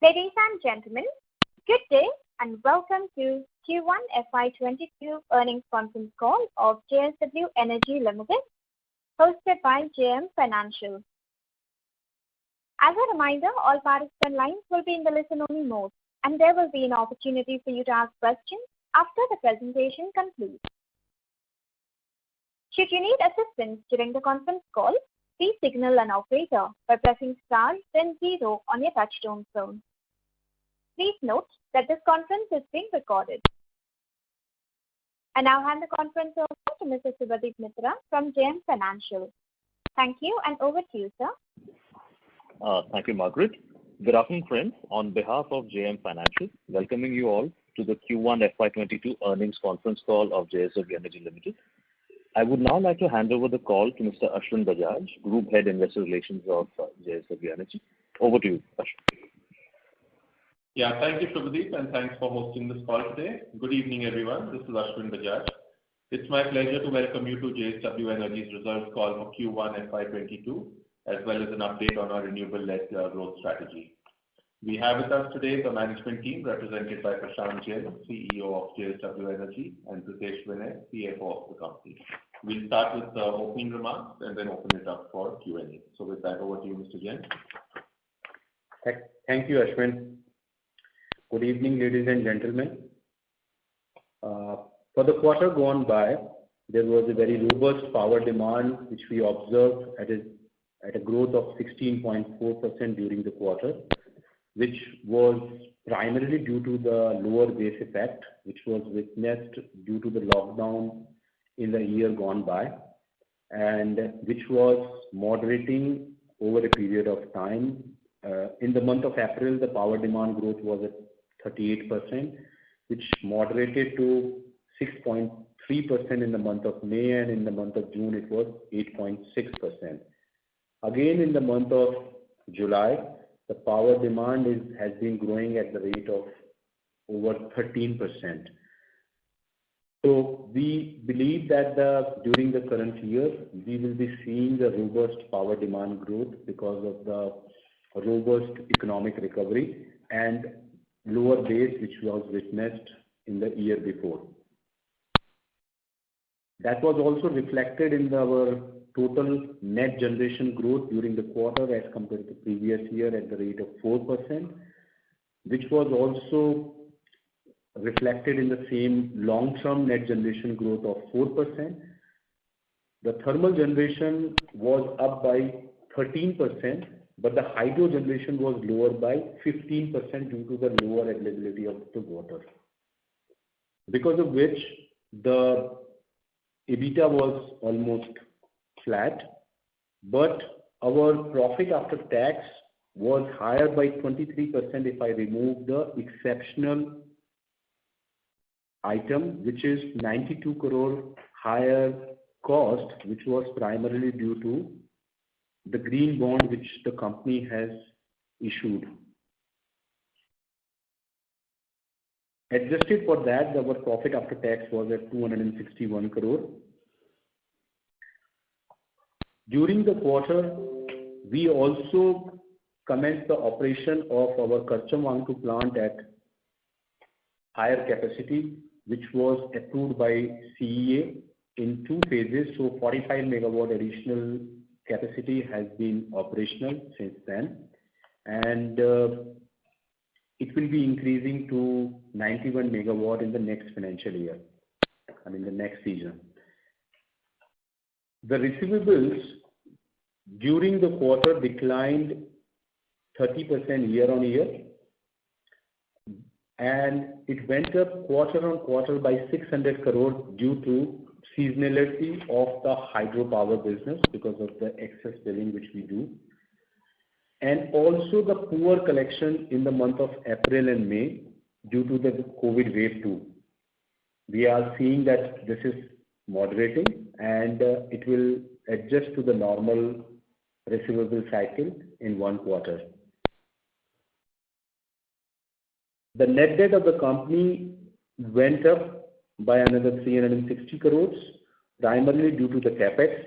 Ladies and gentlemen, good day and welcome to Q1 FY22 earnings conference call of JSW Energy Limited, hosted by JM Financial. As a reminder, all participant lines will be in the listen-only mode, and there will be an opportunity for you to ask questions after the presentation concludes. Should you need assistance during the conference call, please signal an operator by pressing star then 0 on your touchtone phone. Please note that this conference is being recorded. I now hand the conference over to Mr. Subhadip Mitra from JM Financial. Thank you, and over to you, sir. Thank you, Margaret. Good afternoon, friends. On behalf of JM Financial, welcoming you all to the Q1 FY22 earnings conference call of JSW Energy Limited. I would now like to hand over the call to Mr. Ashwin Bajaj, Group Head Investor Relations of JSW Energy. Over to you, Ashwin. Yeah, thank you, Subhadip, and thanks for hosting this call today. Good evening, everyone. This is Ashwin Bajaj. It's my pleasure to welcome you to JSW Energy's results call for Q1 FY22, as well as an update on our renewable-led growth strategy. We have with us today the management team represented by Prashant Jain, CEO of JSW Energy, and Pritesh Vinay, CFO of the company. We'll start with the opening remarks and then open it up for Q&A. So with that, over to you, Mr. Jain. Thank you, Ashwin. Good evening, ladies and gentlemen. For the quarter gone by, there was a very robust power demand which we observed at a growth of 16.4% during the quarter, which was primarily due to the lower base effect, which was witnessed due to the lockdown in the year gone by, and which was moderating over a period of time. In the month of April, the power demand growth was at 38%, which moderated to 6.3% in the month of May, and in the month of June it was 8.6%. Again, in the month of July, the power demand has been growing at the rate of over 13%. So we believe that during the current year, we will be seeing the robust power demand growth because of the robust economic recovery and lower base which was witnessed in the year before. That was also reflected in our total net generation growth during the quarter as compared to previous year at the rate of 4%, which was also reflected in the same long-term net generation growth of 4%. The thermal generation was up by 13%, but the hydro generation was lower by 15% due to the lower availability of the water, because of which the EBITDA was almost flat, but our profit after tax was higher by 23% if I remove the exceptional item, which is 92 crore higher cost, which was primarily due to the green bond which the company has issued. Adjusted for that, our profit after tax was at 261 crore. During the quarter, we also commenced the operation of our Karcham plant at higher capacity, which was approved by CEA in 2 phases. So 45 megawatt additional capacity has been operational since then, and it will be increasing to 91 megawatt in the next financial year, I mean the next season. The receivables during the quarter declined 30% year on year, and it went up quarter on quarter by 600 crore due to seasonality of the hydropower business because of the excess billing which we do, and also the poor collection in the month of April and May due to the COVID wave 2. We are seeing that this is moderating, and it will adjust to the normal receivable cycle in 1 quarter. The net debt of the company went up by another 360 crores, primarily due to the capex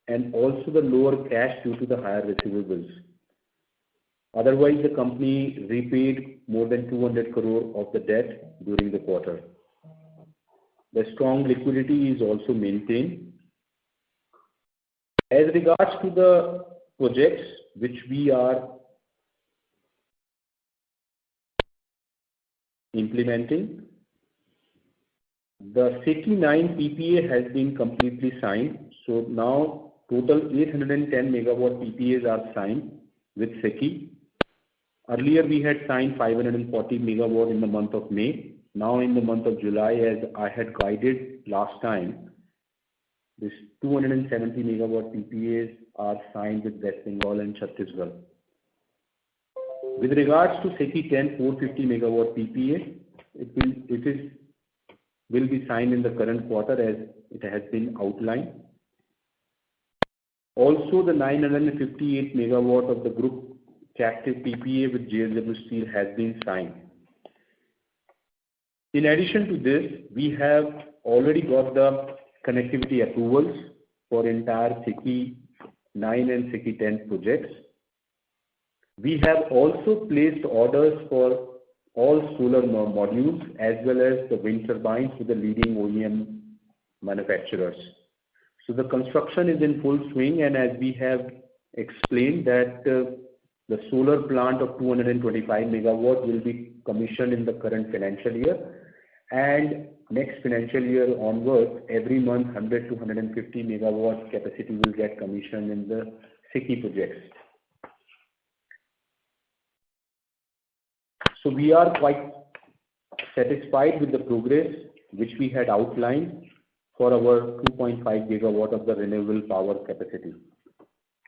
and also the lower cash due to the higher receivables. Otherwise, the company repaid more than 200 crore of the debt during the quarter. The strong liquidity is also maintained. As regards to the projects which we are implementing, the SECI 9 PPA has been completely signed. So now total 810 megawatt PPAs are signed with SECI. Earlier we had signed 540 megawatt in the month of May. Now in the month of July, as I had guided last time, this 270 megawatt PPAs are signed with West Bengal and Chhattisgarh. With regards to SECI 10 450 megawatt PPA, it will be signed in the current quarter as it has been outlined. Also, the 958 megawatt of the group captive PPA with JSW Steel has been signed. In addition to this, we have already got the connectivity approvals for entire SECI 9 and SECI 10 projects. We have also placed orders for all solar modules as well as the wind turbines with the leading OEM manufacturers. So the construction is in full swing, and as we have explained that the solar plant of 225 megawatt will be commissioned in the current financial year, and next financial year onwards, every month 100 to 150 megawatt capacity will get commissioned in the SECI projects. So we are quite satisfied with the progress which we had outlined for our 2.5 gigawatt of the renewable power capacity.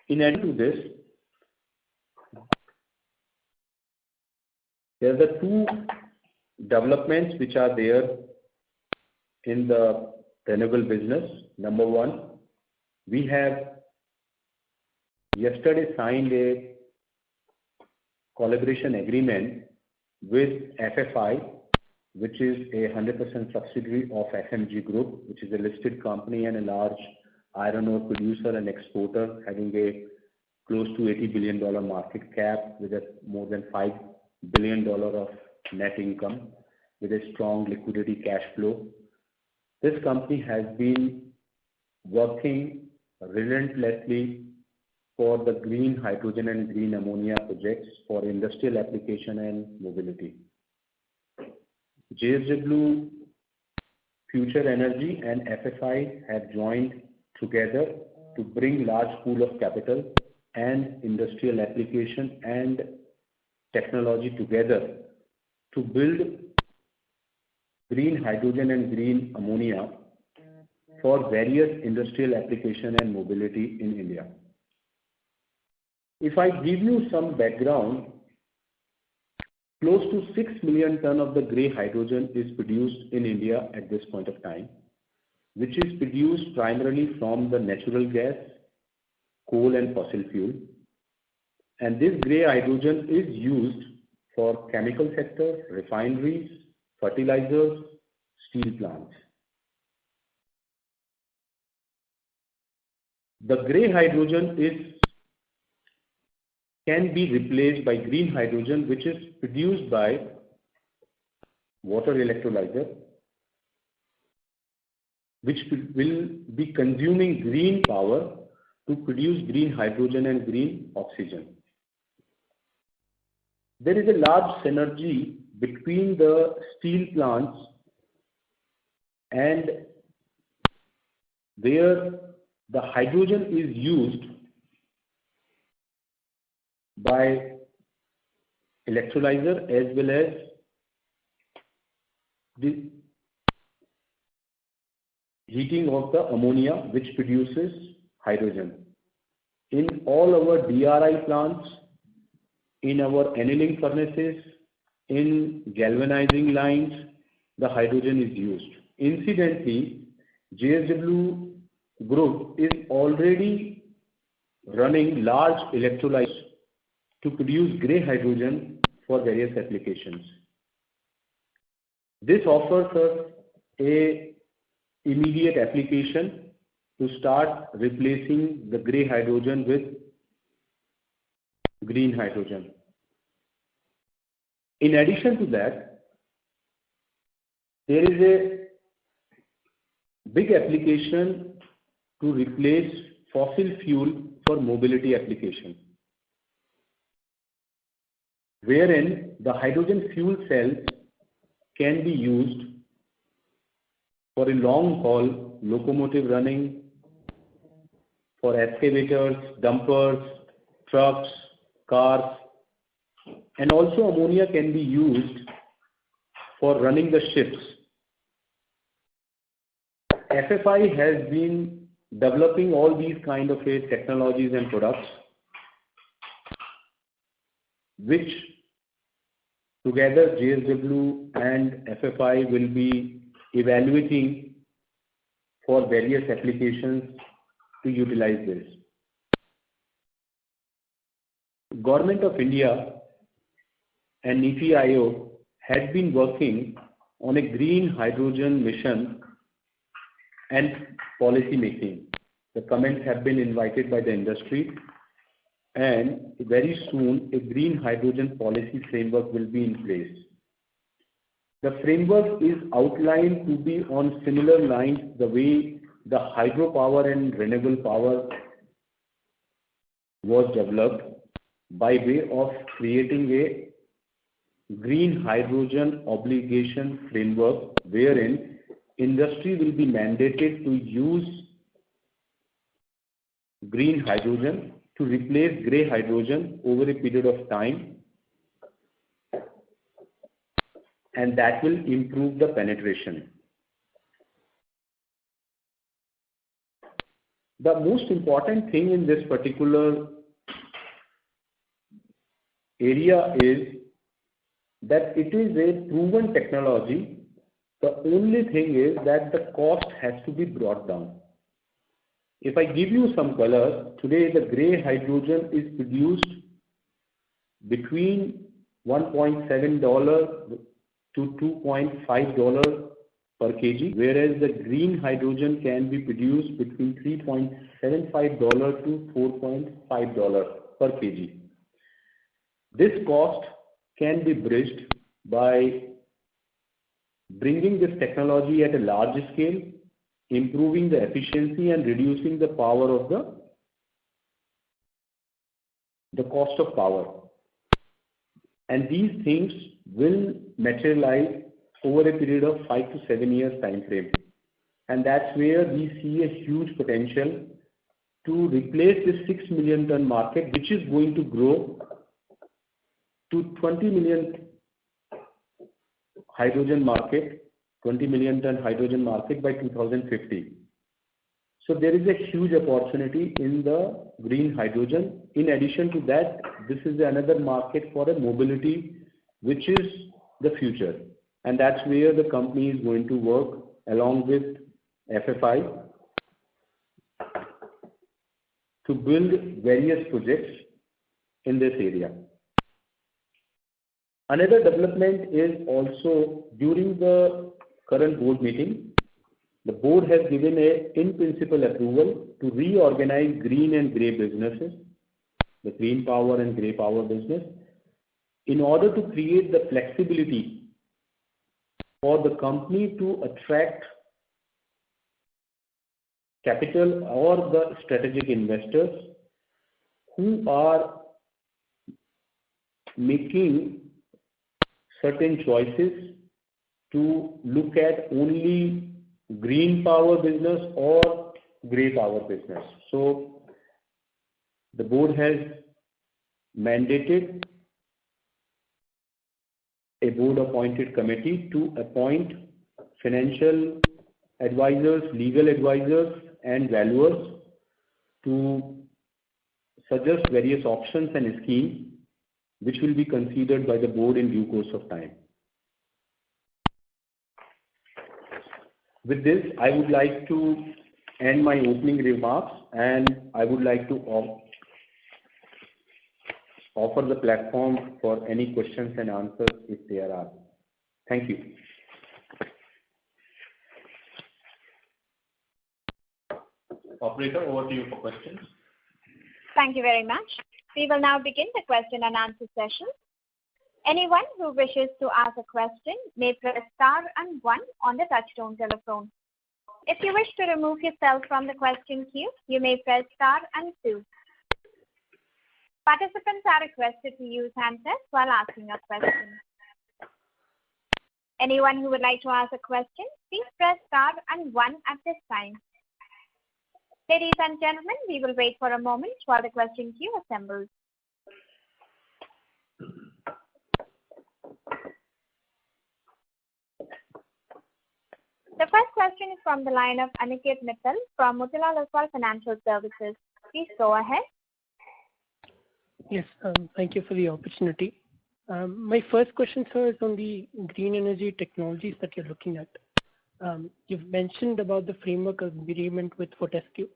In addition to this, there are the two developments which are there in the renewable business. Number one, we have yesterday signed a collaboration agreement with FFI, which is a 100% subsidiary of FMG Group, which is a listed company and a large iron ore producer and exporter, having a close to $80 billion market cap with a more than $5 billion of net income, with a strong liquidity cash flow. This company has been working relentlessly for the green hydrogen and green ammonia projects for industrial application and mobility. JSW Future Energy and FFI have joined together to bring large pool of capital and industrial application and technology together to build green hydrogen and green ammonia for various industrial application and mobility in India. If I give you some background, close to 6 million ton of the grey hydrogen is produced in India at this point of time, which is produced primarily from the natural gas, coal and fossil fuel. And this grey hydrogen is used for chemical sector, refineries, fertilizers, steel plants. The grey hydrogen can be replaced by green hydrogen, which is produced by water electrolyzer, which will be consuming green power to produce green hydrogen and green oxygen. There is a large synergy between the steel plants and where the hydrogen is used by electrolyzer as well as the heating of the ammonia, which produces hydrogen. In all our DRI plants, in our annealing furnaces, in galvanizing lines, the hydrogen is used. Incidentally, JSW Group is already running large electrolyzers to produce grey hydrogen for various applications. This offers us a immediate application to start replacing the grey hydrogen with green hydrogen. In addition to that, there is a big application to replace fossil fuel for mobility application, wherein the hydrogen fuel cells can be used for a long haul locomotive running, for excavators, dumpers, trucks, cars, and also ammonia can be used for running the ships. FFI has been developing all these kind of technologies and products, which together JSW and FFI will be evaluating for various applications to utilize this. Government of India and NITI Aayog had been working on a green hydrogen mission and policy making. The comments have been invited by the industry, and very soon a green hydrogen policy framework will be in place. The framework is outlined to be on similar lines the way the hydropower and renewable power was developed, by way of creating a green hydrogen obligation framework wherein industry will be mandated to use green hydrogen to replace grey hydrogen over a period of time, and that will improve the penetration. The most important thing in this particular area is that it is a proven technology. The only thing is that the cost has to be brought down. If I give you some color, today the grey hydrogen is produced between $1.7 to $2.5 per kg, whereas the green hydrogen can be produced between $3.75 to $4.5 per kg. This cost can be bridged by bringing this technology at a large scale, improving the efficiency and reducing the power of the cost of power. And these things will materialize over a period of 5 to 7 years time frame. And that's where we see a huge potential to replace this 6 million ton market, which is going to grow to 20 million hydrogen market, 20 million ton hydrogen market by 2050. So there is a huge opportunity in the green hydrogen. In addition to that, this is another market for a mobility, which is the future. And that's where the company is going to work along with FFI to build various projects in this area. Another development is also during the current board meeting, the board has given a in-principle approval to reorganize green and grey businesses, the green power and grey power business, in order to create the flexibility for the company to attract capital or the strategic investors who are making certain choices to look at only green power business or grey power business. So the board has mandated a board appointed committee to appoint financial advisors, legal advisors and valuers to suggest various options and schemes which will be considered by the board in due course of time. With this, I would like to end my opening remarks, and I would like to offer the platform for any questions and answers if there are. Thank you. Operator, over to you for questions. Thank you very much. We will now begin the question and answer session. Anyone who wishes to ask a question may press star and 1 on the touchtone telephone. If you wish to remove yourself from the question queue, you may press star and 2. Participants are requested to use handsets while asking a question. Anyone who would like to ask a question, please press star and 1 at this time. Ladies and gentlemen, we will wait for a moment while the question queue assembles. The first question is from the line of Aniket Mittal from Motilal Oswal Financial Services. Please go ahead. Yes, thank you for the opportunity. My first question, sir, is on the green energy technologies that you're looking at. You've mentioned about the framework agreement with Fortescue,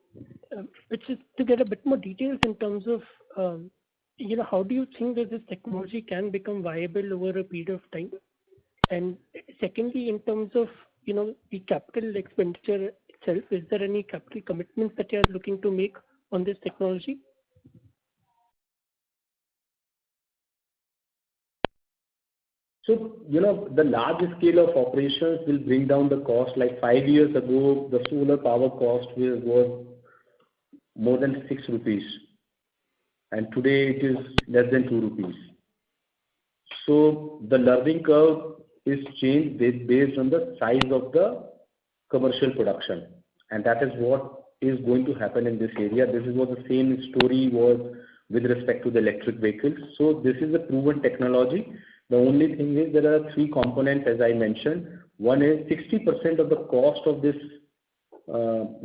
which is to get a bit more details in terms of, how do you think that this technology can become viable over a period of time? And secondly, in terms of, the capital expenditure itself, is there any capital commitments that you're looking to make on this technology? So, the large scale of operations will bring down the cost. Like 5 years ago, the solar power cost was more than 6 rupees. And today it is less than 2 rupees. So the learning curve is changed based on the size of the commercial production. And that is what is going to happen in this area. This is what the same story was with respect to the electric vehicles. So this is a proven technology. The only thing is there are 3 components, as I mentioned. One is 60% of the cost of this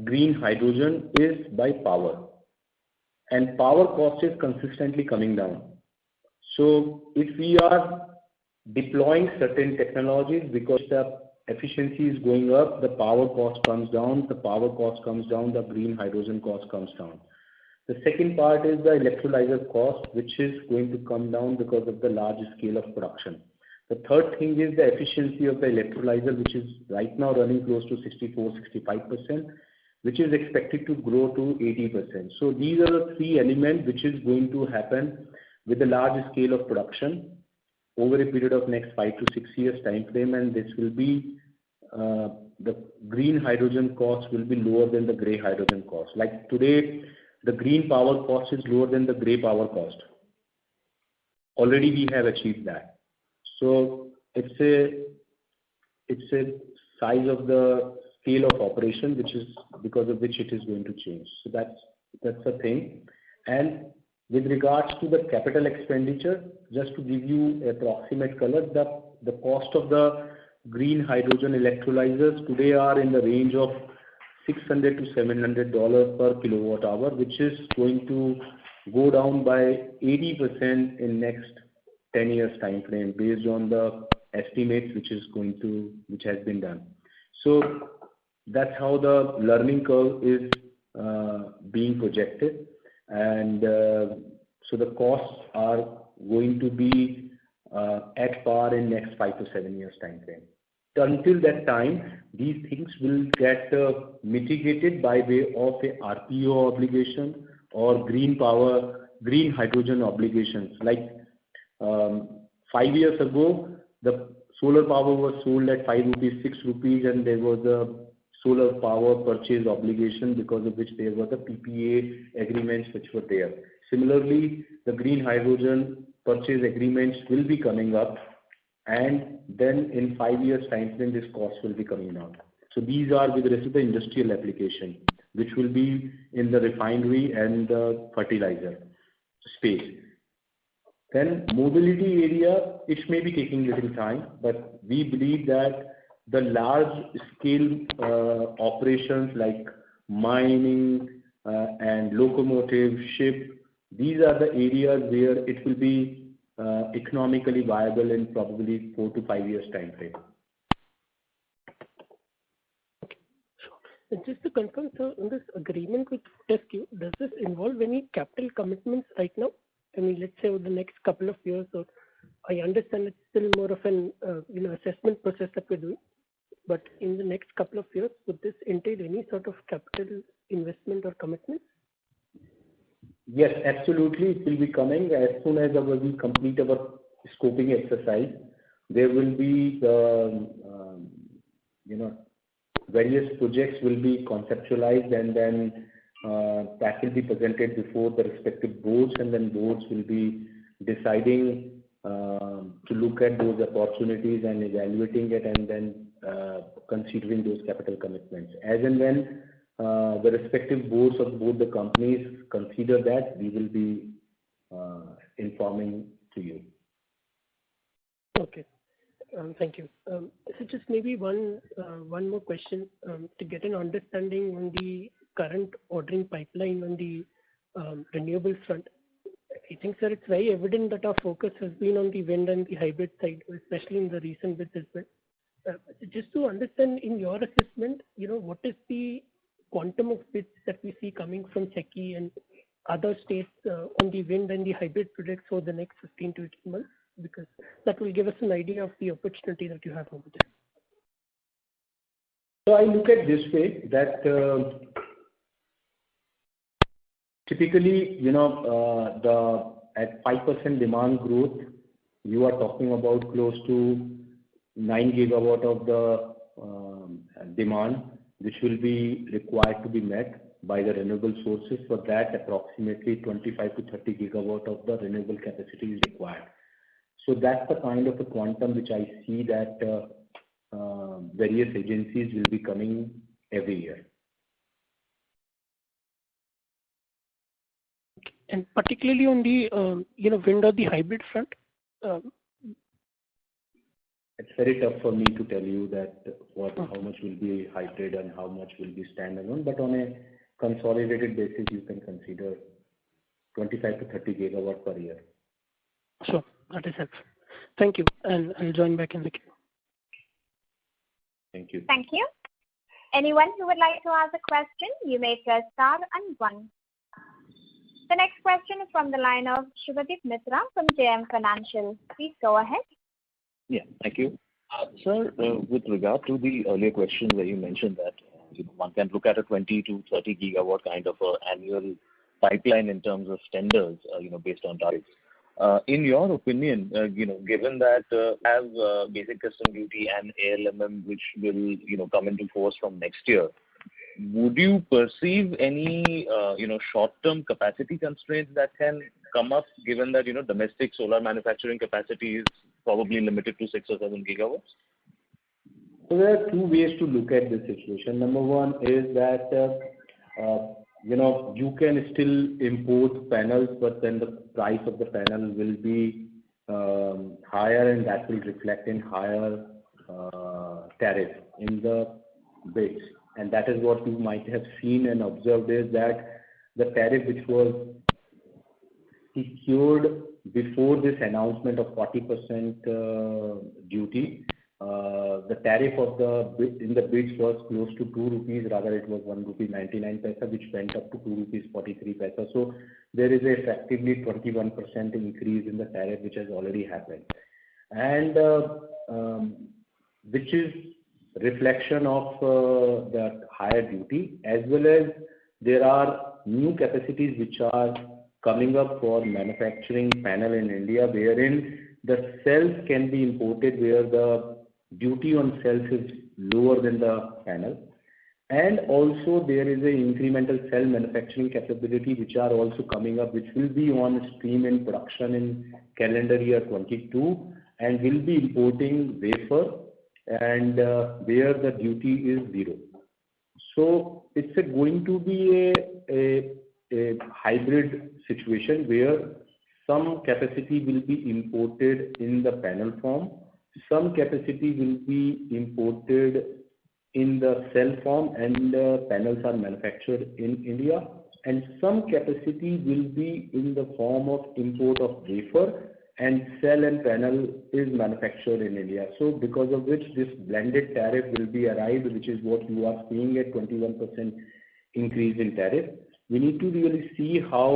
green hydrogen is by power. And power cost is consistently coming down. So if we are deploying certain technologies, because the efficiency is going up, the power cost comes down, the power cost comes down, the green hydrogen cost comes down. The second part is the electrolyzer cost, which is going to come down because of the large scale of production. The third thing is the efficiency of the electrolyzer, which is right now running close to 64-65%, which is expected to grow to 80%. So these are the 3 elements which is going to happen with the large scale of production over a period of next 5 to 6 years time frame, and this will be the green hydrogen cost will be lower than the grey hydrogen cost. Like today, the green power cost is lower than the grey power cost. Already we have achieved that. So it's a size of the scale of operation, which is because of which it is going to change. So that's a thing. And with regards to the capital expenditure, just to give you an approximate color, the cost of the green hydrogen electrolyzers today are in the range of $600 to $700 per kilowatt hour, which is going to go down by 80% in next 10 years time frame based on the estimates which has been done. So that's how the learning curve is being projected, and so the costs are going to be at par in next 5 to 7 years time frame. Until that time, these things will get mitigated by way of a RPO obligation or green hydrogen obligations. Like 5 years ago, the solar power was sold at 5 rupees, 6 rupees, and there was a solar power purchase obligation because of which there were the PPA agreements which were there. Similarly, the green hydrogen purchase agreements will be coming up, and then in 5 years time frame this cost will be coming down. So these are with respect to the industrial application, which will be in the refinery and the fertilizer space. Then mobility area, it may be taking little time, but we believe that the large scale operations like mining and locomotive, ship, these are the areas where it will be economically viable in probably 4 to 5 years time frame. Okay, sure. And just to confirm, sir, on this agreement with Fortescue, does this involve any capital commitments right now? I mean, let's say over the next couple of years, or I understand it's still more of an assessment process that we're doing. But in the next couple of years, would this entail any sort of capital investment or commitment? Yes, absolutely. It will be coming as soon as we complete our scoping exercise. There will be various projects will be conceptualized, and then that will be presented before the respective boards, and then boards will be deciding to look at those opportunities and evaluating it, and then considering those capital commitments. As and when the respective boards of both the companies consider that, we will be informing to you. Okay. Thank you. So just maybe one more question to get an understanding on the current ordering pipeline on the renewable front. I think, sir, it's very evident that our focus has been on the wind and the hybrid side, especially in the recent bids as well. Just to understand, in your assessment, what is the quantum of bids that we see coming from SECI and other states on the wind and the hybrid projects for the next 15 to 18 months? Because that will give us an idea of the opportunity that you have over there. So I look at this way that typically, at 5% demand growth, you are talking about close to 9 gigawatt of the demand, which will be required to be met by the renewable sources. For that, approximately 25 to 30 gigawatt of the renewable capacity is required. So that's the kind of a quantum which I see that various agencies will be coming every year. And particularly on the wind or the hybrid front? It's very tough for me to tell you that how much will be hybrid and how much will be standalone, but on a consolidated basis, you can consider 25 to 30 gigawatt per year. Sure, that is helpful. Thank you, and I'll join back in the queue. Thank you. Thank you. Anyone who would like to ask a question, you may press star and 1. The next question is from the line of Shubhadeep Mitra from JM Financial. Please go ahead. Yeah, thank you. Sir, with regard to the earlier question where you mentioned that one can look at a 20 to 30 gigawatt kind of annual pipeline in terms of tenders, based on targets. In your opinion, given that have basic custom duty and ALMM, which will come into force from next year, would you perceive any short-term capacity constraints that can come up, given that domestic solar manufacturing capacity is probably limited to 6 or 7 gigawatts? So there are two ways to look at this situation. Number one is that you can still import panels, but then the price of the panel will be higher, and that will reflect in higher tariff in the bids. And that is what you might have seen and observed, is that the tariff which was secured before this announcement of 40% duty, the tariff of in the bids was close to 2 rupees, rather it was 1 rupee 99 paisa, which went up to 2 rupees 43 paisa. So there is effectively 21% increase in the tariff which has already happened, and which is reflection of the higher duty, as well as there are new capacities which are coming up for manufacturing panel in India, wherein the cells can be imported where the duty on cells is lower than the panel. And also there is an incremental cell manufacturing capability which are also coming up, which will be on stream in production in calendar year 22, and will be importing wafer, and where the duty is 0. So it's going to be a hybrid situation where some capacity will be imported in the panel form, some capacity will be imported in the cell form, and panels are manufactured in India, and some capacity will be in the form of import of wafer, and cell and panel is manufactured in India. So because of which this blended tariff will be arrived, which is what you are seeing, at 21% increase in tariff. We need to really see how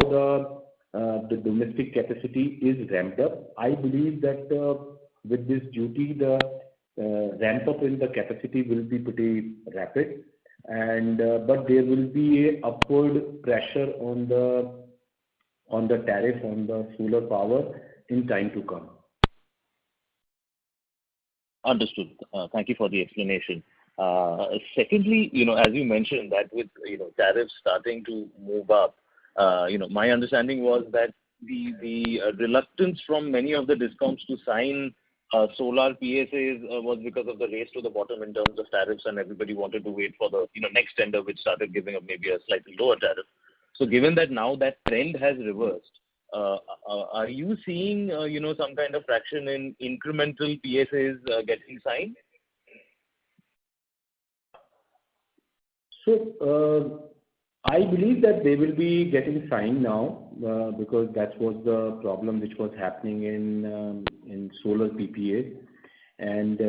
the domestic capacity is ramped up. I believe that with this duty, the ramp up in the capacity will be pretty rapid, and but there will be a upward pressure on the tariff on the solar power in time to come. Understood. Thank you for the explanation. Secondly, as you mentioned that with, tariffs starting to move up, my understanding was that the reluctance from many of the discoms to sign solar PSAs was because of the race to the bottom in terms of tariffs, and everybody wanted to wait for the, next tender, which started giving up maybe a slightly lower tariff. So given that now that trend has reversed, are you seeing, some kind of traction in incremental PSAs getting signed? So I believe that they will be getting signed now because that was the problem which was happening in solar PPA. And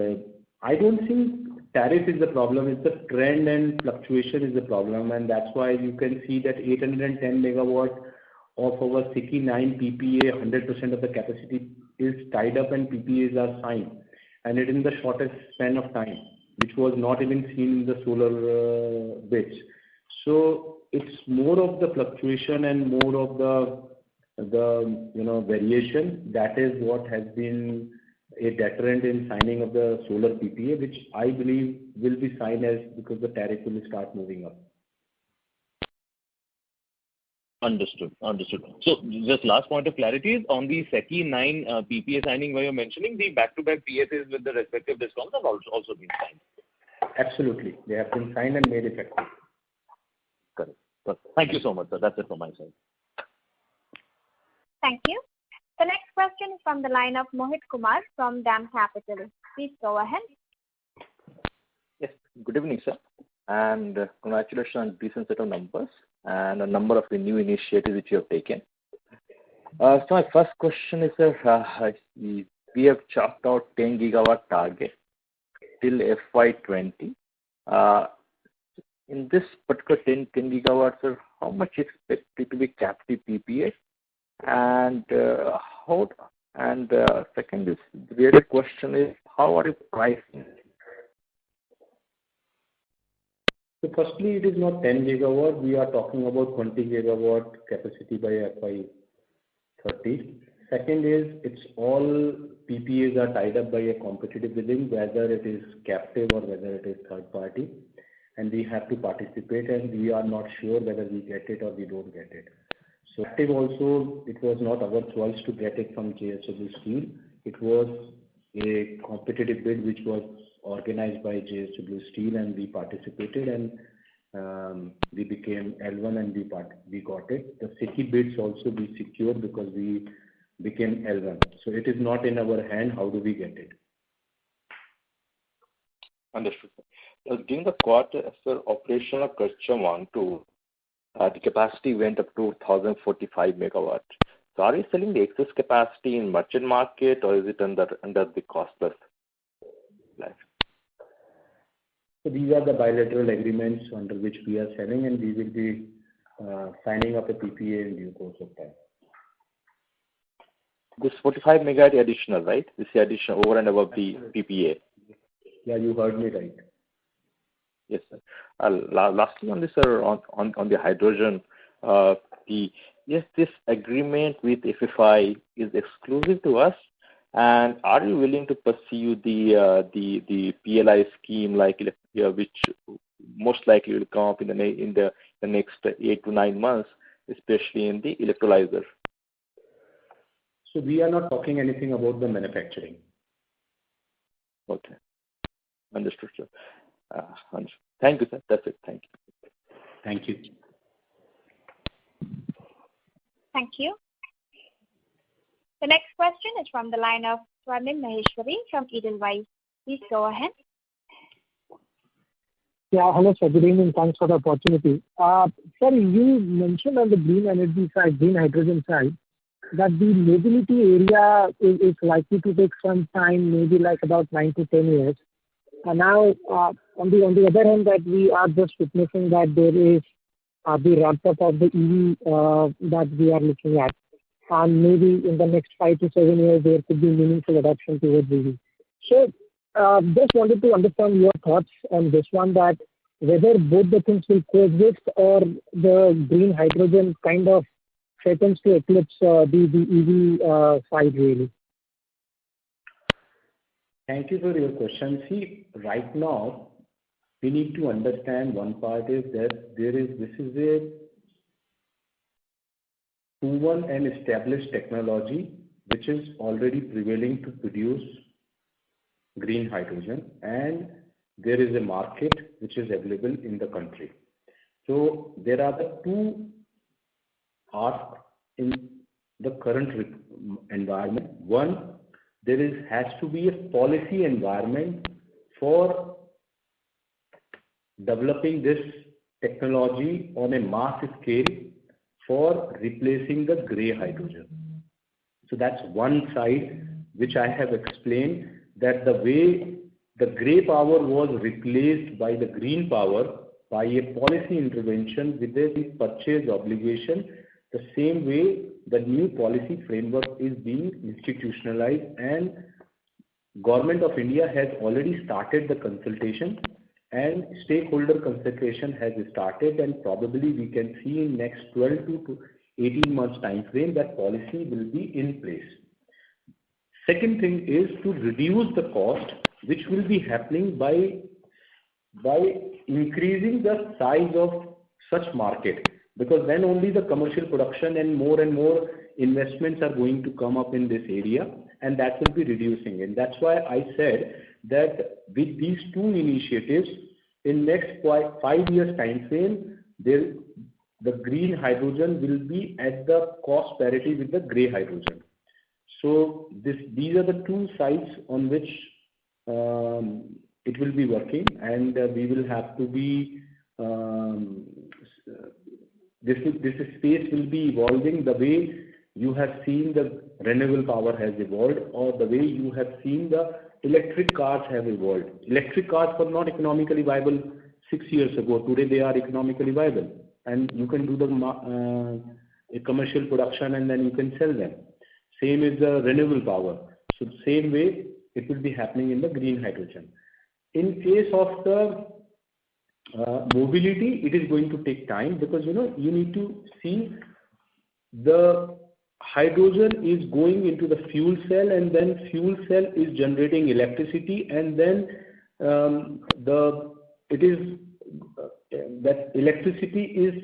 I don't think tariff is the problem, it's the trend and fluctuation is the problem, and that's why you can see that 810 megawatt of our SECI 9 PPA, 100% of the capacity is tied up and PPAs are signed, and it in the shortest span of time, which was not even seen in the solar bids. So it's more of the fluctuation and more of the variation. That is what has been a deterrent in signing of the solar PPA, which I believe will be signed because the tariff will start moving up. Understood. So just last point of clarity is on the SECI 9 PPA signing where you're mentioning the back-to-back PSAs with the respective discoms have also been signed. Absolutely. They have been signed and made effective. Correct. Thank you so much, sir. That's it from my side. Thank you. The next question is from the line of Mohit Kumar from DAM Capital. Please go ahead. Yes. Good evening, sir. And congratulations on decent set of numbers and a number of the new initiatives which you have taken. So my first question is, sir, we have chalked out 10 gigawatt target till FY20. In this particular 10 gigawatts, sir, how much is expected to be captive PPA? And second is, the related question is, how are you pricing? So firstly, it is not 10 gigawatt. We are talking about 20 gigawatt capacity by FY30. Second is, it's all PPAs are tied up by a competitive bidding, whether it is captive or whether it is third party. And we have to participate, and we are not sure whether we get it or we don't get it. So captive also, it was not our choice to get it from JSW Steel. It was a competitive bid which was organized by JSW Steel, and we participated, and we became L1 and we got it. The SECI bids also we secured because we became L1. So it is not in our hand. How do we get it? Understood. During the quarter, sir, operational Karcham 1, 2, the capacity went up to 1,045 megawatts. So are you selling the excess capacity in merchant market, or is it under the cost plus life? So these are the bilateral agreements under which we are selling, and we will be signing up a PPA in due course of time. This 45 megawatt additional, right? This is additional over and above the PPA. Yeah, you heard me right. Yes, sir. Lastly on this, sir, on the hydrogen, this agreement with FFI is exclusive to us, and are you willing to pursue the PLI scheme which most likely will come up in the next 8 to 9 months, especially in the electrolyzer? So we are not talking anything about the manufacturing. Okay. Understood, sir. Thank you, sir. That's it. Thank you. Thank you. Thank you. The next question is from the line of Swarnim Maheshwari from Edelweiss. Please go ahead. Yeah, hello, sir. Good evening. Thanks for the opportunity. Sir, you mentioned on the green energy side, green hydrogen side, that the mobility area is likely to take some time, maybe like about 9 to 10 years. And now, on the other hand, that we are just witnessing that there is the ramp up of the EV that we are looking at. And maybe in the next 5 to 7 years, there could be meaningful adoption towards EV. So, just wanted to understand your thoughts on this one, that whether both the things will coexist or the green hydrogen kind of threatens to eclipse the EV side really. Thank you for your question. See, right now, we need to understand one part is that this is a proven and established technology which is already prevailing to produce green hydrogen, and there is a market which is available in the country. So there are the two asks in the current environment. One, has to be a policy environment for developing this technology on a mass scale for replacing the grey hydrogen. So that's one side which I have explained, that the way the grey power was replaced by the green power by a policy intervention with a purchase obligation, the same way the new policy framework is being institutionalized, and Government of India has already started the consultation and stakeholder consultation has started, and probably we can see in next 12 to 18 months time frame that policy will be in place. Second thing is to reduce the cost, which will be happening by increasing the size of such market, because then only the commercial production and more investments are going to come up in this area, and that will be reducing. And that's why I said that with these two initiatives, in next 5 years time frame, the green hydrogen will be at the cost parity with the grey hydrogen. So these are the two sides on which it will be working, and we will have to be this space will be evolving the way you have seen the renewable power has evolved, or the way you have seen the electric cars have evolved. Electric cars were not economically viable 6 years ago. Today they are economically viable, and you can do the commercial production and then you can sell them. Same is the renewable power. So the same way it will be happening in the green hydrogen. In case of the mobility, it is going to take time, because you need to see the hydrogen is going into the fuel cell, and then fuel cell is generating electricity, and then that electricity is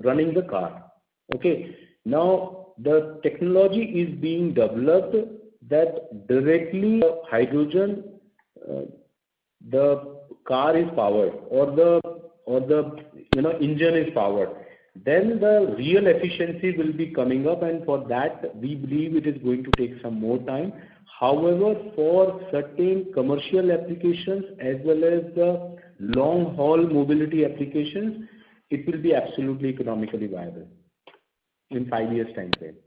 running the car. Okay. Now the technology is being developed that directly hydrogen the car is powered, or the engine is powered. Then the real efficiency will be coming up, and for that we believe it is going to take some more time. However, for certain commercial applications as well as the long haul mobility applications, it will be absolutely economically viable in 5 years time frame.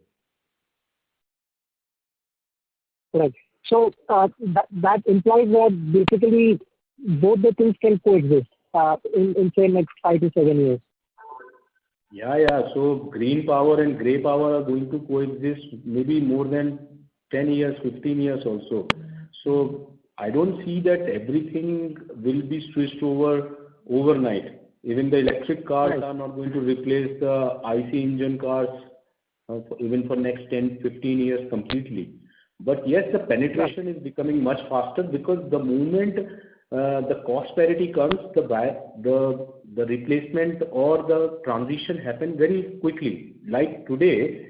Right. So that implies that basically both the things can coexist in say next 5 to 7 years. Yeah. So green power and grey power are going to coexist maybe more than 10 years, 15 years also. So I don't see that everything will be switched over overnight. Even the electric cars are not going to replace the IC engine cars even for next 10, 15 years completely. But yes, the penetration is becoming much faster, because the moment the cost parity comes, the replacement or the transition happen very quickly. Like today,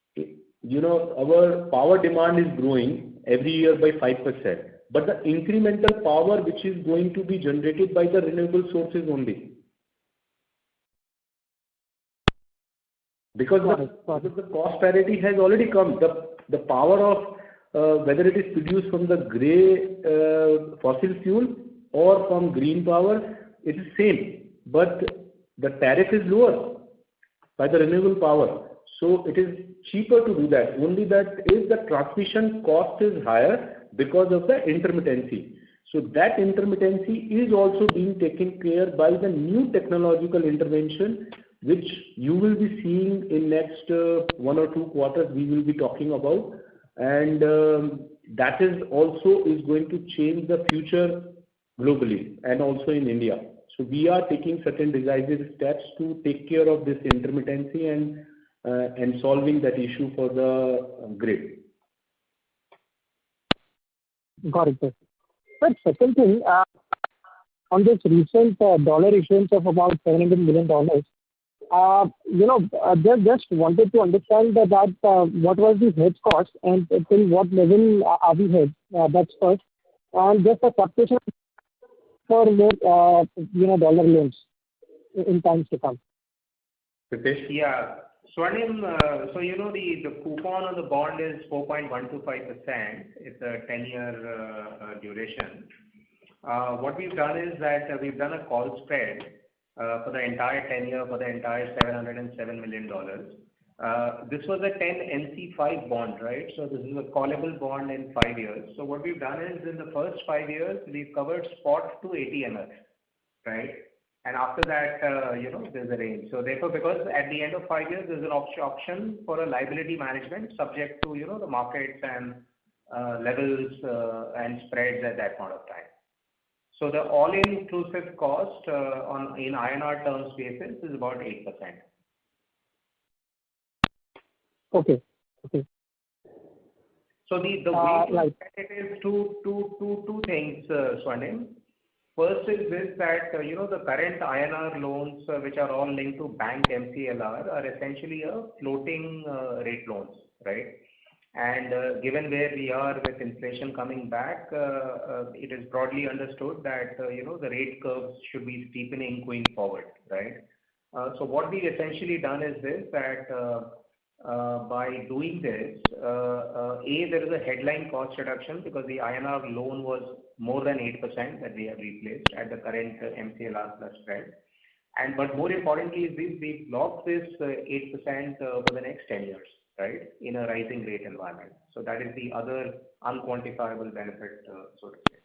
our power demand is growing every year by 5%, but the incremental power which is going to be generated by the renewable sources only. Because the cost parity has already come. The power of whether it is produced from the grey fossil fuel or from green power, it is same, but the tariff is lower by the renewable power. So it is cheaper to do that. Only that is the transmission cost is higher because of the intermittency. So that intermittency is also being taken care by the new technological intervention, which you will be seeing in next 1 or 2 quarters we will be talking about. And that is also is going to change the future globally and also in India. So we are taking certain decisive steps to take care of this intermittency and solving that issue for the grid. Got it, sir. Sir, second thing, on this recent dollar issuance of about $700 million, just wanted to understand that what was the hedge cost and till what level are we hedged? That's first. And just a question for more, dollar loans in times to come. Pritesh? Yeah. Swarnim, the coupon on the bond is 4.125%. It's a 10-year duration. What we've done is that we've done a call spread for the entire 10-year for the entire $707 million. This was a 10 NC5 bond, right? So this is a callable bond in 5 years. So what we've done is in the first 5 years, we've covered spot to ATMF, right? And after that, there's a range. So therefore, because at the end of 5 years, there's an option for a liability management subject to, the markets and levels and spreads at that point of time. So the all-inclusive cost in INR terms basis is about 8%. Okay. So the way to look at it is two things, Swarnim. First is this that, the current INR loans, which are all linked to bank MCLR, are essentially a floating rate loans, right? And given where we are with inflation coming back, it is broadly understood that, the rate curves should be steepening going forward, right? So what we've essentially done is this, that by doing this, there is a headline cost reduction because the INR loan was more than 8% that we have replaced at the current MCLR plus spread. But more importantly is this, we locked this 8% for the next 10 years, right, in a rising rate environment. So that is the other unquantifiable benefit, so to say.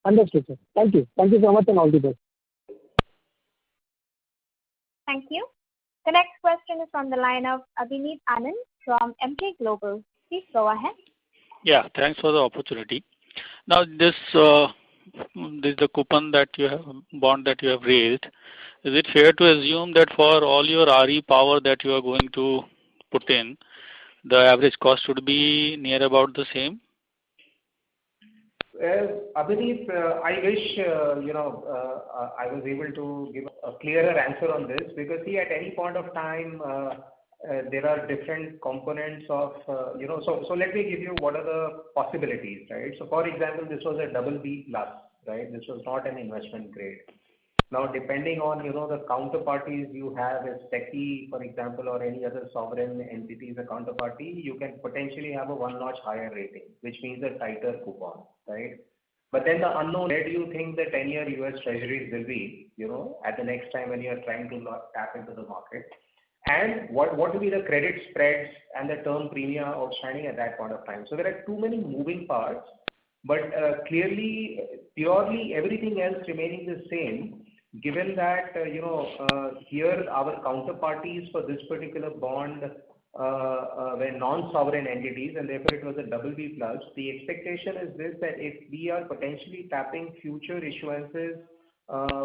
Understood, sir. Thank you. Thank you so much and all the best. Thank you. The next question is from the line of Abhineet Anand from Emkay Global. Please go ahead. Yeah, thanks for the opportunity. Now, this the coupon that you have, bond that you have raised. Is it fair to assume that for all your RE power that you are going to put in, the average cost would be near about the same? Abhineet, I wish I was able to give a clearer answer on this because see, at any point of time there are different components of So let me give you what are the possibilities, right? So for example, this was a BB plus, right? This was not an investment grade. Now, depending on the counterparties you have as SECI, for example, or any other sovereign entities a counterparty, you can potentially have a one-notch higher rating, which means a tighter coupon, right? But then the unknown, where do you think the 10-year US Treasuries will be, at the next time when you are trying to tap into the market? And what will be the credit spreads and the term premium outstanding at that point of time? So there are too many moving parts, but clearly, purely everything else remaining the same, given that, here our counterparties for this particular bond were non-sovereign entities and therefore it was a BB plus. The expectation is this, that if we are potentially tapping future issuances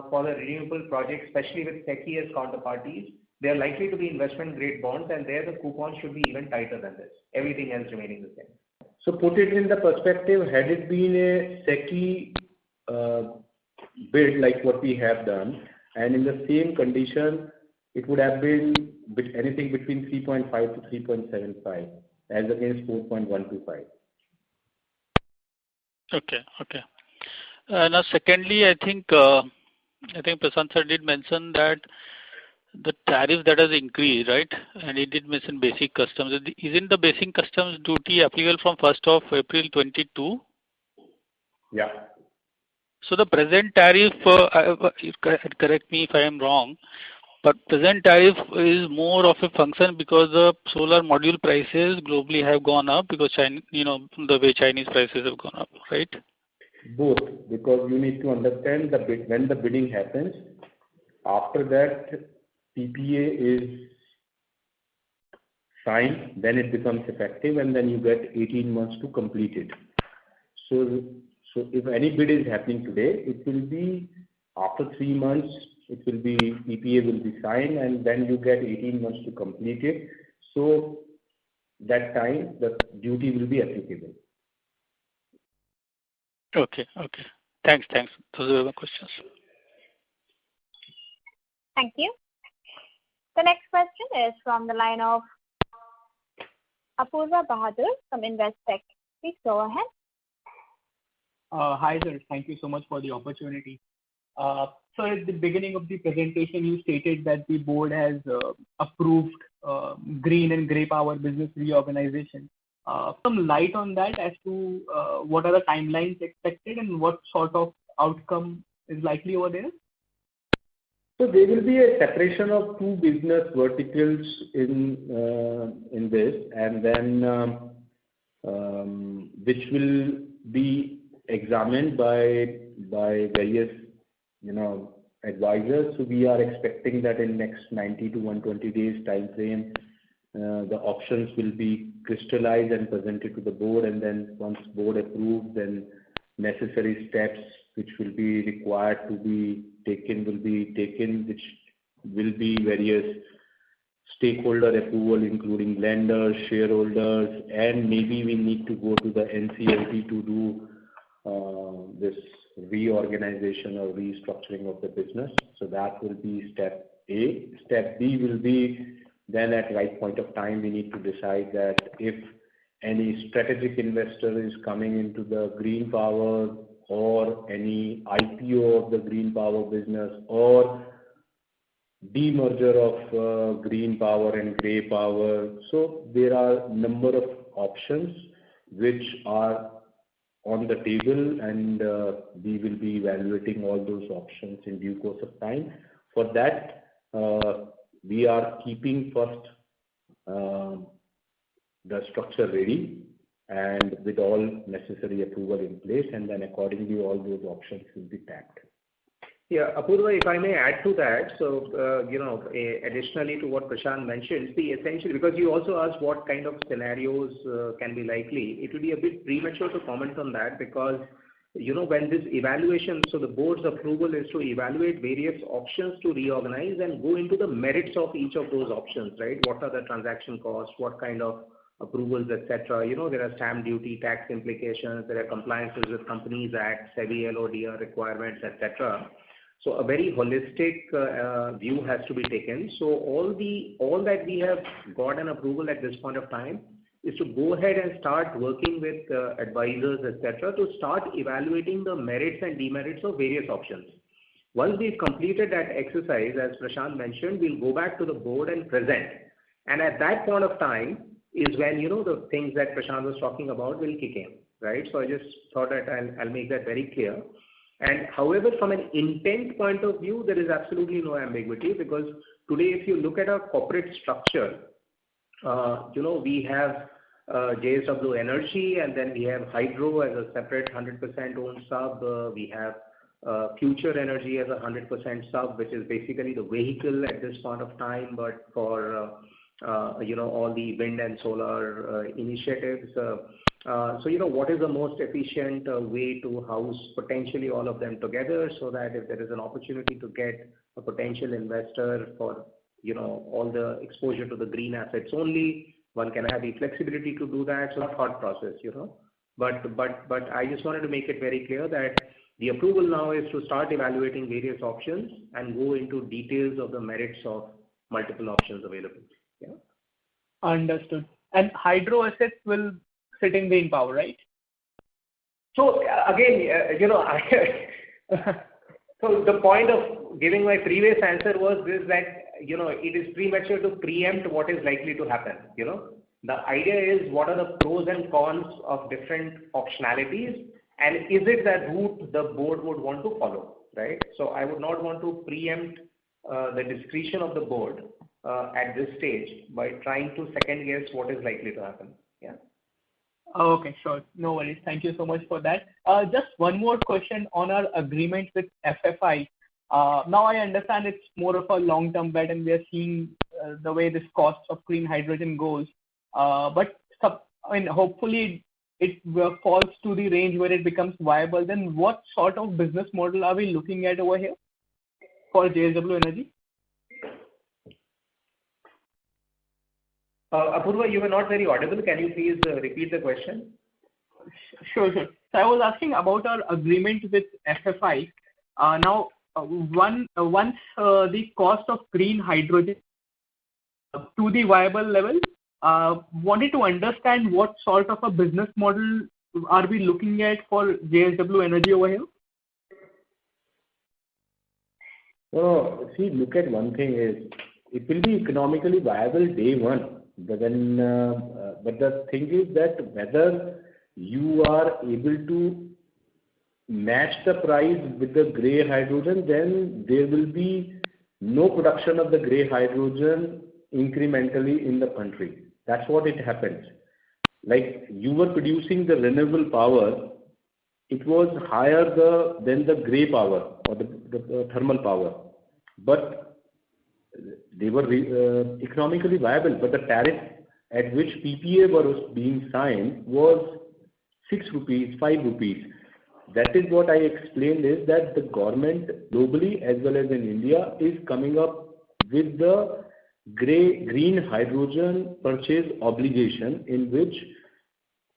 for the renewable projects, especially with SECI as counterparties, they are likely to be investment grade bonds and there the coupon should be even tighter than this. Everything else remaining the same. So put it in the perspective, had it been a SECI bid like what we have done, and in the same condition, it would have been anything between 3.5 to 3.75 as against 4.125. Okay. Now, secondly, I think Prashant sir did mention that the tariff that has increased, right? And he did mention basic customs. Isn't the basic customs duty applicable from 1st of April 22? Yeah. So the present tariff, correct me if I am wrong, but present tariff is more of a function because the solar module prices globally have gone up because the way Chinese prices have gone up, right? Both, because you need to understand when the bidding happens. After that, PPA is signed, then it becomes effective, and then you get 18 months to complete it. So if any bid is happening today, it will be after 3 months, PPA will be signed, and then you get 18 months to complete it. So that time the duty will be applicable. Okay. Thanks. Those were my questions. Thank you. The next question is from the line of Apurva Bahadur from Investec. Please go ahead. Hi, sir. Thank you so much for the opportunity. So at the beginning of the presentation, you stated that the board has approved green and grey power business reorganization. Some light on that as to what are the timelines expected and what sort of outcome is likely over there? So there will be a separation of two business verticals in this, and then which will be examined by various advisors. So we are expecting that in next 90 to 120 days time frame, the options will be crystallized and presented to the board, and then once board approved, then necessary steps which will be required to be taken will be taken, which will be various stakeholder approval, including lenders, shareholders, and maybe we need to go to the NCLT to do this reorganization or restructuring of the business. So that will be step A. Step B will be then at right point of time we need to decide that if any strategic investor is coming into the green power or any IPO of the green power business or demerger of green power and grey power. So there are number of options which are on the table, and we will be evaluating all those options in due course of time. For that, we are keeping first the structure ready and with all necessary approval in place, and then accordingly all those options will be tapped. Yeah, Apurva, if I may add to that, so additionally to what Prashant mentioned, see, essentially, because you also asked what kind of scenarios can be likely, it will be a bit premature to comment on that because when this evaluation, so the board's approval is to evaluate various options to reorganize and go into the merits of each of those options, right? What are the transaction costs? What kind of approvals, etc. There are stamp duty, tax implications, there are compliances with Companies Act, SEBI, LODR requirements, etc. So a very holistic view has to be taken. So all that we have got an approval at this point of time is to go ahead and start working with advisors, etc., to start evaluating the merits and demerits of various options. Once we've completed that exercise, as Prashant mentioned, we'll go back to the board and present. And at that point of time is when, the things that Prashant was talking about will kick in, right? So I just thought that I'll make that very clear. And however, from an intent point of view, there is absolutely no ambiguity because today, if you look at our corporate structure, we have JSW Energy, and then we have Hydro as a separate 100% owned sub. We have Future Energy as a 100% sub, which is basically the vehicle at this point of time, but for all the wind and solar initiatives. So what is the most efficient way to house potentially all of them together so that if there is an opportunity to get a potential investor for all the exposure to the green assets only, one can have the flexibility to do that. So thought process, But I just wanted to make it very clear that the approval now is to start evaluating various options and go into details of the merits of multiple options available. Yeah. Understood. And hydro assets will sit in green power, right? So again, so the point of giving my previous answer was this, that it is premature to preempt what is likely to happen. The idea is what are the pros and cons of different optionalities, and is it that route the board would want to follow, right? So I would not want to preempt the discretion of the board at this stage by trying to second guess what is likely to happen. Yeah. Okay, sure. No worries. Thank you so much for that. Just one more question on our agreement with FFI. Now I understand it's more of a long-term bet, and we are seeing the way this cost of green hydrogen goes. But hopefully it falls to the range where it becomes viable. Then what sort of business model are we looking at over here for JSW Energy? Apurva, you were not very audible. Can you please repeat the question? Sure. So I was asking about our agreement with FFI. Now, once the cost of green hydrogen to the viable level, wanted to understand what sort of a business model are we looking at for JSW Energy over here? So, see, look at one thing is, it will be economically viable day one. But then, but the thing is that whether you are able to match the price with the grey hydrogen, then there will be no production of the grey hydrogen incrementally in the country. That's what it happens. Like you were producing the renewable power, it was higher than the grey power or the thermal power, but they were economically viable. But the tariff at which PPA was being signed was 6 rupees, 5 rupees. That is what I explained, is that the government globally as well as in India is coming up with the green hydrogen purchase obligation, in which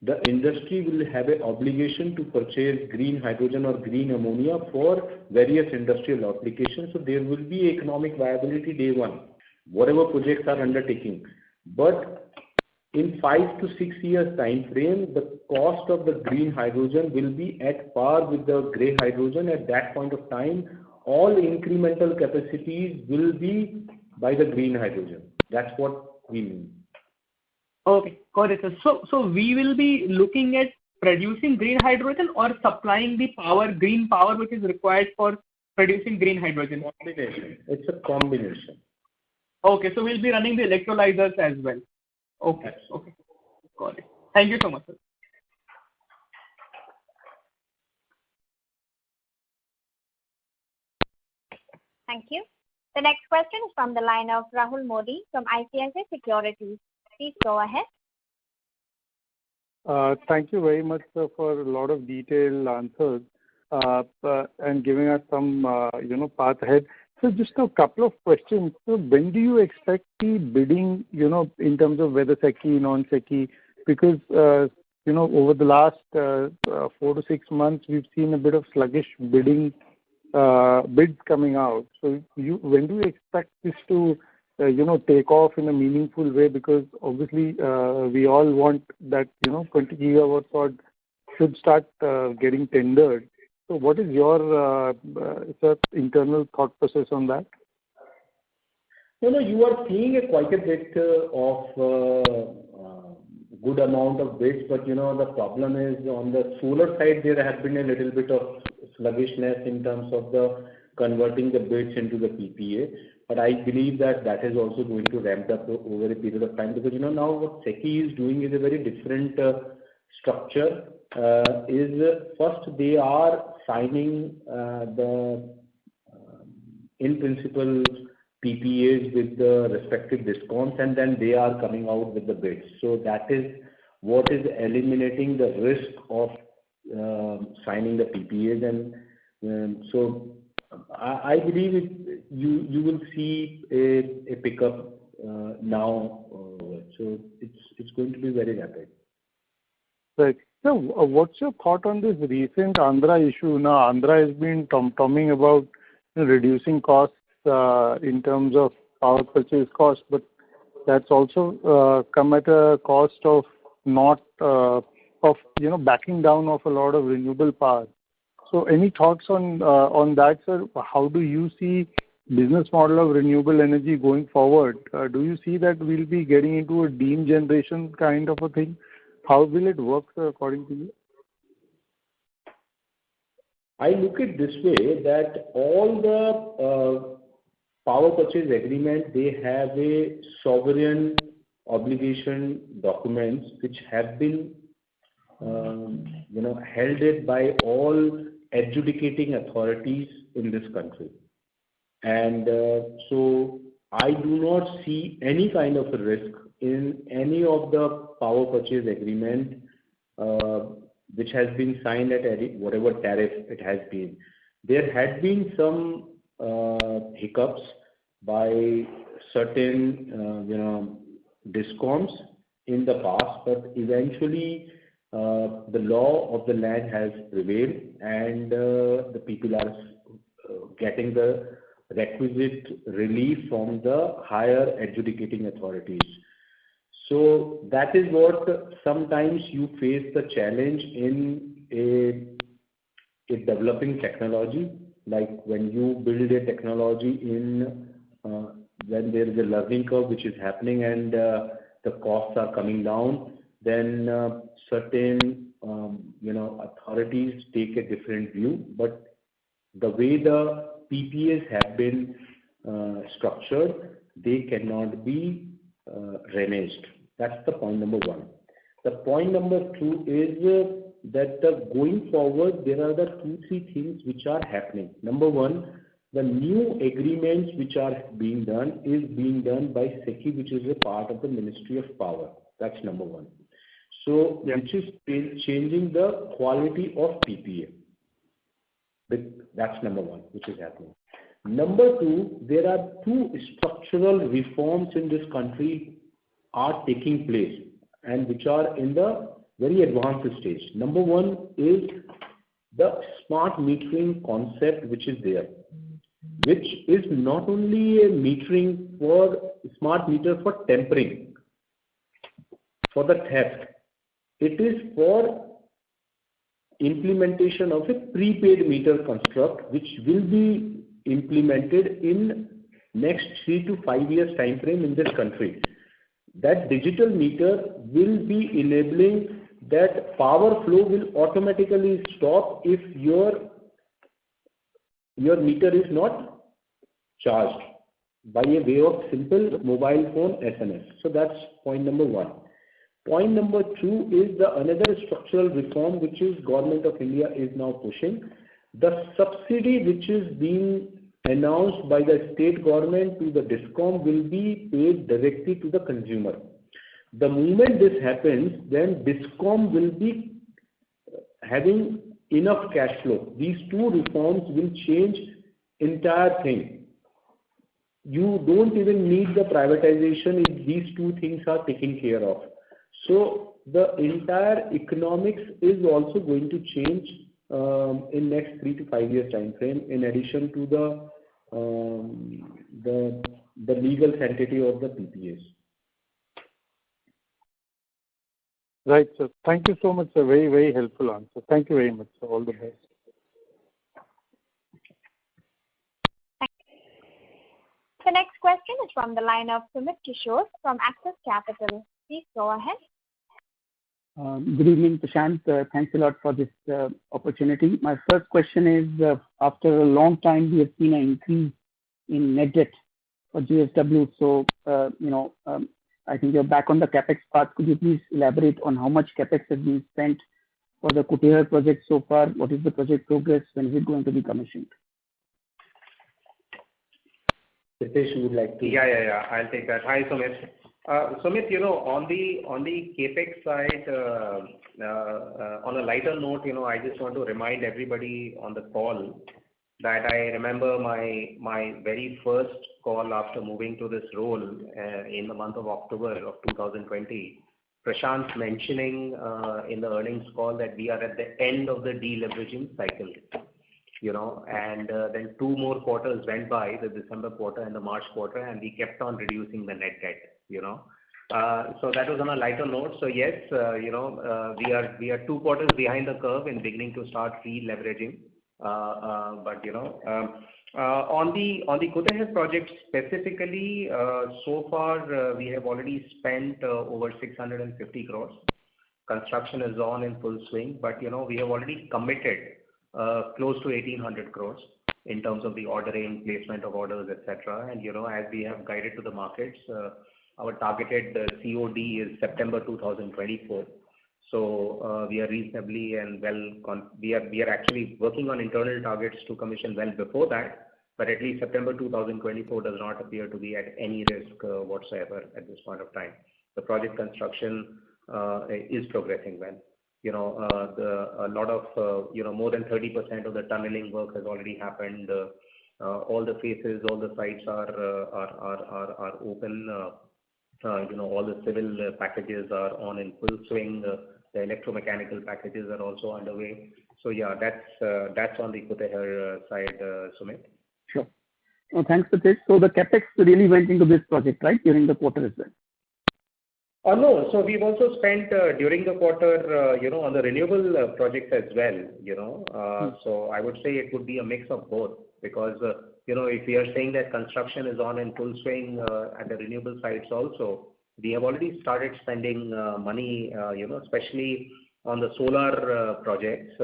the industry will have an obligation to purchase green hydrogen or green ammonia for various industrial applications. So there will be economic viability day one, whatever projects are undertaking. But in 5 to 6 years time frame, the cost of the green hydrogen will be at par with the grey hydrogen. At that point of time, all incremental capacities will be by the green hydrogen. That's what we mean. Okay, got it. So we will be looking at producing green hydrogen or supplying the power, green power, which is required for producing green hydrogen. Combination. It's a combination. Okay, so we'll be running the electrolyzers as well. Okay, okay, got it. Thank you so much, sir. Thank you. The next question is from the line of Rahul Modi from ICICI Securities. Please go ahead. Thank you very much, sir, for a lot of detailed answers and giving us some, path ahead. So just a couple of questions. So when do you expect the bidding, in terms of whether SECI, non-SECI? Because, over the last 4 to 6 months, we've seen a bit of sluggish bids coming out. So when do you expect this to take off in a meaningful way? Because obviously we all want that 20 gigawatts odd should start getting tendered. So what is your internal thought process on that? You are seeing quite a bit of good amount of bids, but the problem is on the solar side there has been a little bit of sluggishness in terms of the converting the bids into the PPA. But I believe that is also going to ramp up over a period of time, because now what SECI is doing is a very different structure. First they are signing the in principle PPAs with the respective DISCOMs, and then they are coming out with the bids. So that is what is eliminating the risk of signing the PPAs, and so I believe you will see a pickup now. So it's going to be very rapid. Right. So what's your thought on this recent Andhra issue? Now Andhra has been talking about reducing costs in terms of power purchase cost, but that's also come at a cost of backing down of a lot of renewable power. So any thoughts on that, sir? How do you see business model of renewable energy going forward? Do you see that we'll be getting into a deem generation kind of a thing? How will it work, sir, according to you? I look at this way, that all the power purchase agreement, they have a sovereign obligation documents which have been held by all adjudicating authorities in this country. And so I do not see any kind of a risk in any of the power purchase agreement which has been signed at whatever tariff it has been. There had been some hiccups by certain DISCOMs in the past, but eventually the law of the land has prevailed, and the people are getting the requisite relief from the higher adjudicating authorities. So that is what sometimes you face the challenge in a developing technology, like when you build a technology in when there is a learning curve which is happening and the costs are coming down, then certain authorities take a different view. But the way the PPAs have been structured, they cannot be reneged. That's the point number one. The point number two is that going forward, there are the 2-3 things which are happening. Number one, the new agreements which are being done is being done by SECI, which is a part of the Ministry of Power. That's number one. So, which is changing the quality of PPA. That's number one, which is happening. Number two, there are 2 structural reforms in this country are taking place and which are in the very advanced stage. Number one is the smart metering concept which is there, which is not only a metering for smart meter for tampering, for the theft. It is for implementation of a prepaid meter construct which will be implemented in next 3 to 5 years time frame in this country. That digital meter will be enabling that power flow will automatically stop if your meter is not charged by a way of simple mobile phone SMS. So that's point number one. Point number two is another structural reform which is Government of India is now pushing. The subsidy which is being announced by the state government to the DISCOM will be paid directly to the consumer. The moment this happens, then DISCOM will be having enough cash flow. These 2 reforms will change entire thing. You don't even need the privatization if these 2 things are taken care of. So the entire economics is also going to change in next 3 to 5 years time frame, in addition to the legal sanctity of the PPAs. Right, sir. Thank you so much, sir. Very, very helpful answer. Thank you very much, sir. All the best. The next question is from the line of Sumit Kishore from Axis Capital. Please go ahead. Good evening, Prashant. Thanks a lot for this opportunity. My first question is, after a long time, we have seen an increase in net debt for JSW. So, I think you're back on the capex path. Could you please elaborate on how much capex has been spent for the Kutehr project so far? What is the project progress? When is it going to be commissioned? Pritesh, you would like to? Yeah. I'll take that. Hi, Sumit. Sumit, on the capex side, on a lighter note, I just want to remind everybody on the call that I remember my very first call after moving to this role in the month of October of 2020. Prashant mentioning in the earnings call that we are at the end of the deleveraging cycle, and then 2 more quarters went by, the December quarter and the March quarter, and we kept on reducing the net debt, So that was on a lighter note. So yes, we are 2 quarters behind the curve and beginning to start re-leveraging. But on the Kutehr project specifically, so far we have already spent over 650 crores. Construction is on in full swing, but we have already committed close to 1800 crores in terms of the ordering, placement of orders, etc. And as we have guided to the markets, our targeted COD is September 2024. So we are reasonably and we are actually working on internal targets to commission well before that, but at least September 2024 does not appear to be at any risk whatsoever at this point of time. The project construction is progressing well. A lot of more than 30% of the tunneling work has already happened. All the faces, all the sites are open. All the civil packages are on in full swing. The electromechanical packages are also underway. So yeah, that's on the Kutehr side, Sumit. Sure. Oh, thanks for this. So the capex really went into this project, right, during the quarter as well? No. So we've also spent during the quarter, on the renewable projects as well, So I would say it would be a mix of both because, if we are saying that construction is on in full swing at the renewable sites also, we have already started spending money, especially on the solar projects.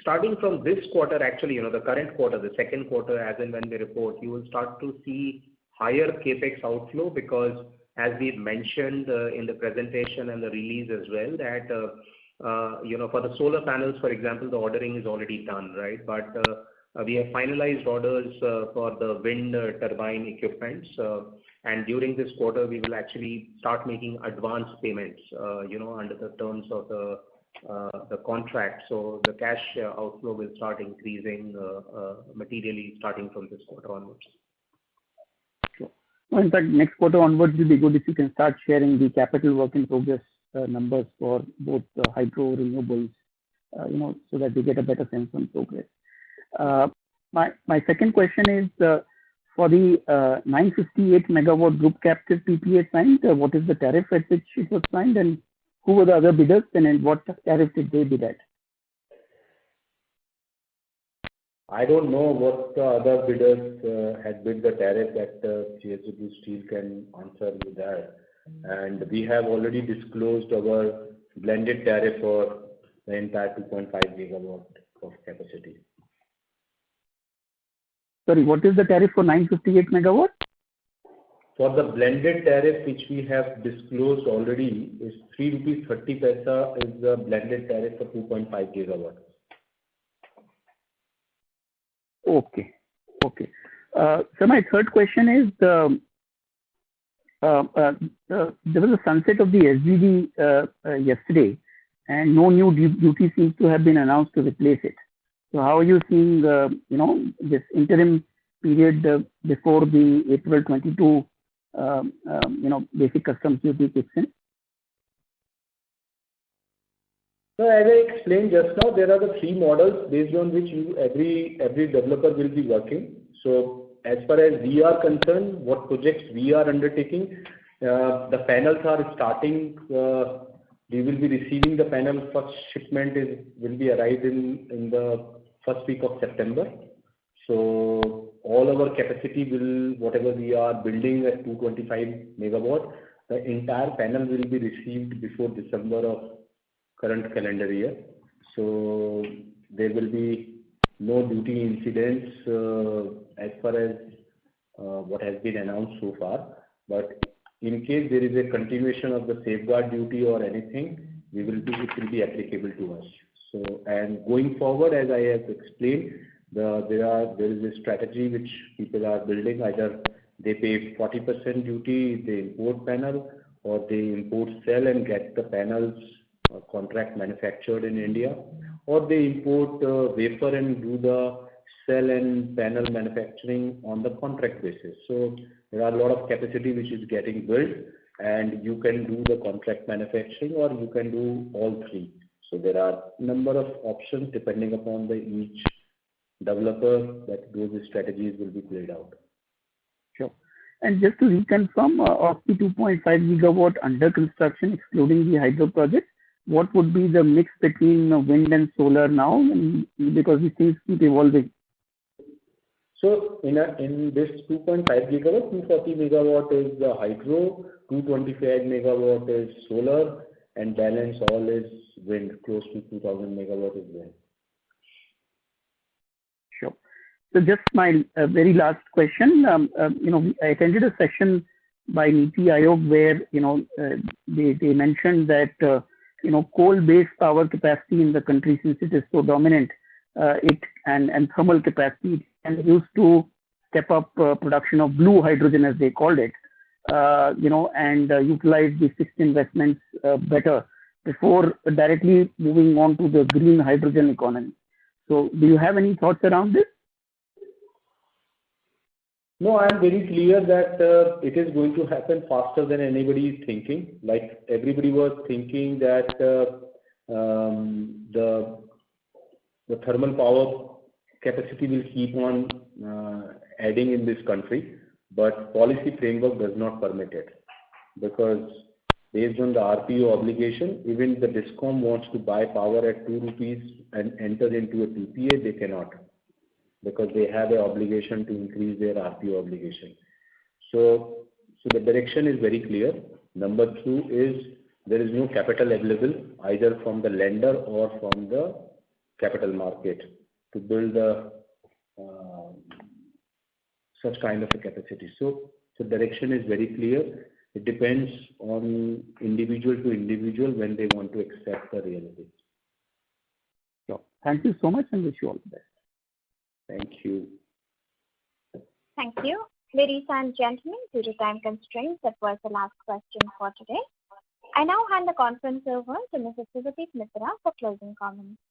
Starting from this quarter, actually, the current quarter, the second quarter, as and when they report, you will start to see higher capex outflow because as we've mentioned in the presentation and the release as well, that, for the solar panels, for example, the ordering is already done, right? But we have finalized orders for the wind turbine equipments. And during this quarter, we will actually start making advance payments, under the terms of the contract. So the cash outflow will start increasing materially starting from this quarter onwards. In fact, next quarter onwards will be good if you can start sharing the capital work in progress numbers for both hydro renewables, so that we get a better sense on progress. My second question is for the 958 megawatt group captive PPA signed, what is the tariff at which it was signed and who were the other bidders and what tariff did they bid at? I don't know what the other bidders had bid the tariff that JSW Steel can answer you that. And we have already disclosed our blended tariff for the entire 2.5 gigawatt of capacity. Sorry, what is the tariff for 958 megawatt? For the blended tariff which we have disclosed already is 3 rupees 30 paisa is the blended tariff for 2.5 gigawatts. Okay. So my third question is, there was a sunset of the SGD yesterday, and no new duty seems to have been announced to replace it. So how are you seeing, this interim period before the April 22, basic customs duty kicks in? So as I explained just now, there are the three models based on which every developer will be working. So as far as we are concerned, what projects we are undertaking, the panels are starting. We will be receiving the panel. First shipment will be arrived in the first week of September. So all our capacity will, whatever we are building at 225 megawatt, the entire panel will be received before December of current calendar year. So there will be no duty incidents as far as what has been announced so far. But in case there is a continuation of the safeguard duty or anything, it will be applicable to us. So, and going forward, as I have explained, there is a strategy which people are building. Either they pay 40% duty, they import panel, or they import cell and get the panels contract manufactured in India, or they import wafer and do the cell and panel manufacturing on the contract basis. So there are a lot of capacity which is getting built, and you can do the contract manufacturing or you can do all three. So there are number of options depending upon each developer that those strategies will be played out. Sure. And just to reconfirm, of the 2.5 gigawatt under construction, excluding the hydro project, what would be the mix between wind and solar now? Because these things keep evolving. So in this 2.5 gigawatt, 240 megawatt is the hydro, 225 megawatt is solar, and balance all is wind. Close to 2,000 megawatt is wind. Sure. So just my very last question. I attended a session by NITI Aayog where they mentioned that coal-based power capacity in the country, since it is so dominant, and thermal capacity, and used to step up production of blue hydrogen, as they called it, and utilize the fixed investments better before directly moving on to the green hydrogen economy. So do you have any thoughts around this? No, I am very clear that it is going to happen faster than anybody is thinking. Like everybody was thinking that the thermal power capacity will keep on adding in this country, but policy framework does not permit it, because based on the RPO obligation, even the DISCOM wants to buy power at 2 rupees and enter into a PPA, they cannot, because they have an obligation to increase their RPO obligation. So the direction is very clear. Number 2 is there is no capital available either from the lender or from the capital market to build such kind of a capacity. So the direction is very clear. It depends on individual to individual when they want to accept the reality. So, thank you so much and wish you all the best. Thank you. Thank you. Ladies and gentlemen, due to time constraints, that was the last question for today. I now hand the conference over to Mr. Subhadeep Mitra for closing comments.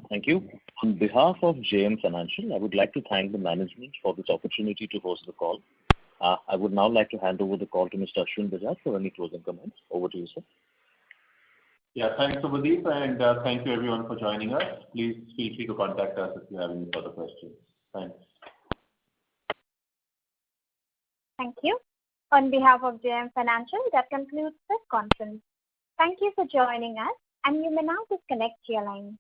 Thank you. On behalf of JM Financial, I would like to thank the management for this opportunity to host the call. I would now like to hand over the call to Mr. Ashwin Bajaj for any closing comments. Over to you, sir. Yeah, thanks, Subhadeep, and thank you everyone for joining us. Please feel free to contact us if you have any further questions. Thanks. Thank you. On behalf of JM Financial, that concludes this conference. Thank you for joining us, and you may now disconnect your line.